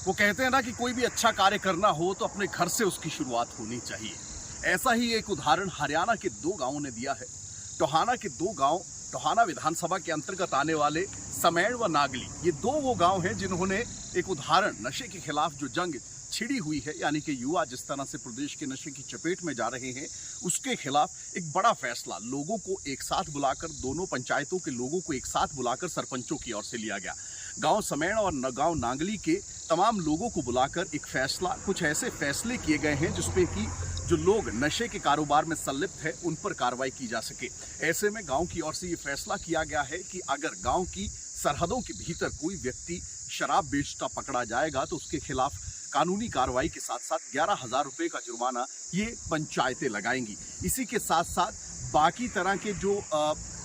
वो कहते हैं ना कि कोई भी अच्छा कार्य करना हो तो अपने घर से उसकी शुरुआत होनी चाहिए। ऐसा ही एक उदाहरण हरियाणा के दो गांवों ने दिया है। टोहाना के दो गांव टोहाना विधानसभा के अंतर्गत आने वाले समैण व नागली, ये दो वो गांव हैं जिन्होंने एक उदाहरण नशे के खिलाफ जो जंग छिड़ी हुई है, यानी कि युवा जिस तरह से प्रदेश के नशे की चपेट में जा रहे हैं, उसके खिलाफ एक बड़ा फैसला लोगों को एक साथ बुलाकर, दोनों पंचायतों के लोगों को एक साथ बुलाकर सरपंचों की ओर से लिया गया। गांव समैण और गांव नांगली के तमाम लोगों को बुलाकर एक फैसला, कुछ ऐसे फैसले किए गए हैं जिसपे कि जो लोग नशे के कारोबार में संलिप्त है उन पर कार्रवाई की जा सके। ऐसे में गांव की ओर से ये फैसला किया गया है कि अगर गांव की सरहदों के भीतर कोई व्यक्ति शराब बेचता पकड़ा जाएगा तो उसके खिलाफ कानूनी कार्रवाई के साथ साथ 11,000 रुपए का जुर्माना ये पंचायतें लगाएंगी। इसी के साथ साथ बाकी तरह के जो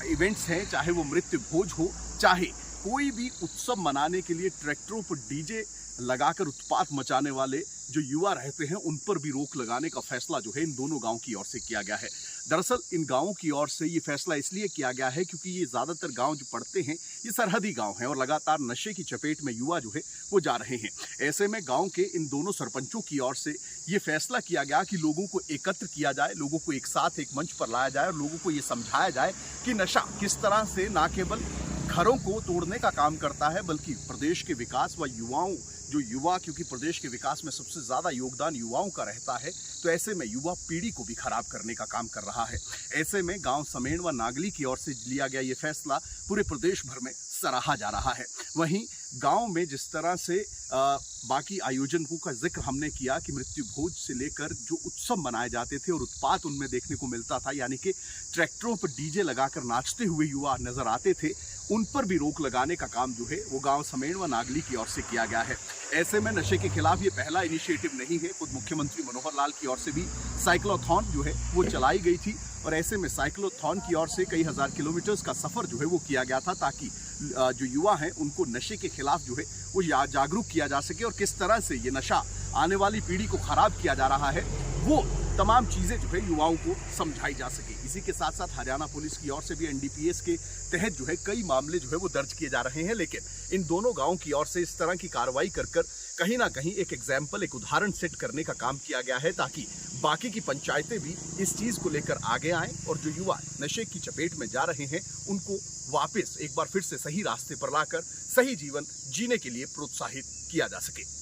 इवेंट्स हैं, चाहे वो मृत्यु भोज हो, चाहे कोई भी उत्सव मनाने के लिए ट्रैक्टरों पर डीजे लगाकर उत्पात मचाने वाले जो युवा रहते हैं उन पर भी रोक लगाने का फैसला जो है इन दोनों गांव की ओर से किया गया है। दरअसल इन गांवों की ओर से ये फैसला इसलिए किया गया है क्योंकि ये ज़्यादातर गांव जो पड़ते हैं ये सरहदी गांव हैं और लगातार नशे की चपेट में युवा जो है वो जा रहे हैं। ऐसे में गांव के इन दोनों सरपंचों की ओर से ये फैसला किया गया कि लोगों को एकत्र किया जाए, लोगों को एक साथ एक मंच पर लाया जाए और लोगों को ये समझाया जाए कि नशा किस तरह से ना केवल घरों को तोड़ने का काम करता है बल्कि प्रदेश के विकास व युवाओं, जो युवा, क्योंकि प्रदेश के विकास में सबसे ज़्यादा योगदान युवाओं का रहता है, तो ऐसे में युवा पीढ़ी को भी खराब करने का काम कर रहा है। ऐसे में गांव समैण व नागली की ओर से लिया गया ये फैसला पूरे प्रदेश भर में सराहा जा रहा है। वहीं गांव में जिस तरह से बाकी आयोजनों का जिक्र हमने किया कि मृत्यु भोज से लेकर जो उत्सव मनाए जाते थे और उत्पात उनमें देखने को मिलता था, यानी कि ट्रैक्टरों पर डीजे लगाकर नाचते हुए युवा नजर आते थे, उन पर भी रोक लगाने का काम जो है वो गांव समैण व नागली की ओर से किया गया है। ऐसे में नशे के खिलाफ ये पहला इनिशिएटिव नहीं है। खुद मुख्यमंत्री मनोहर लाल की ओर से भी साइक्लोथॉन जो है वो चलाई गई थी और ऐसे में साइक्लोथॉन की ओर से कई हजार किलोमीटर्स का सफर जो है वो किया गया था ताकि जो युवा हैं उनको नशे के खिलाफ जो है वो जागरूक किया जा सके और किस तरह से ये नशा आने वाली पीढ़ी को खराब किया जा रहा है वो तमाम चीज़ें जो है युवाओं को समझाई जा सके। इसी के साथ साथ हरियाणा पुलिस की ओर से भी एनडीपीएस के तहत जो है कई मामले जो है वो दर्ज किए जा रहे हैं, लेकिन इन दोनों गांवों की ओर से इस तरह की कार्रवाई कर कहीं ना कहीं एक एग्जाम्पल, एक उदाहरण सेट करने का काम किया गया है ताकि बाकी की पंचायतें भी इस चीज़ को लेकर आगे आएँ और जो युवा नशे की चपेट में जा रहे हैं उनको वापस एक बार फिर से सही रास्ते पर लाकर सही जीवन जीने के लिए प्रोत्साहित किया जा सके।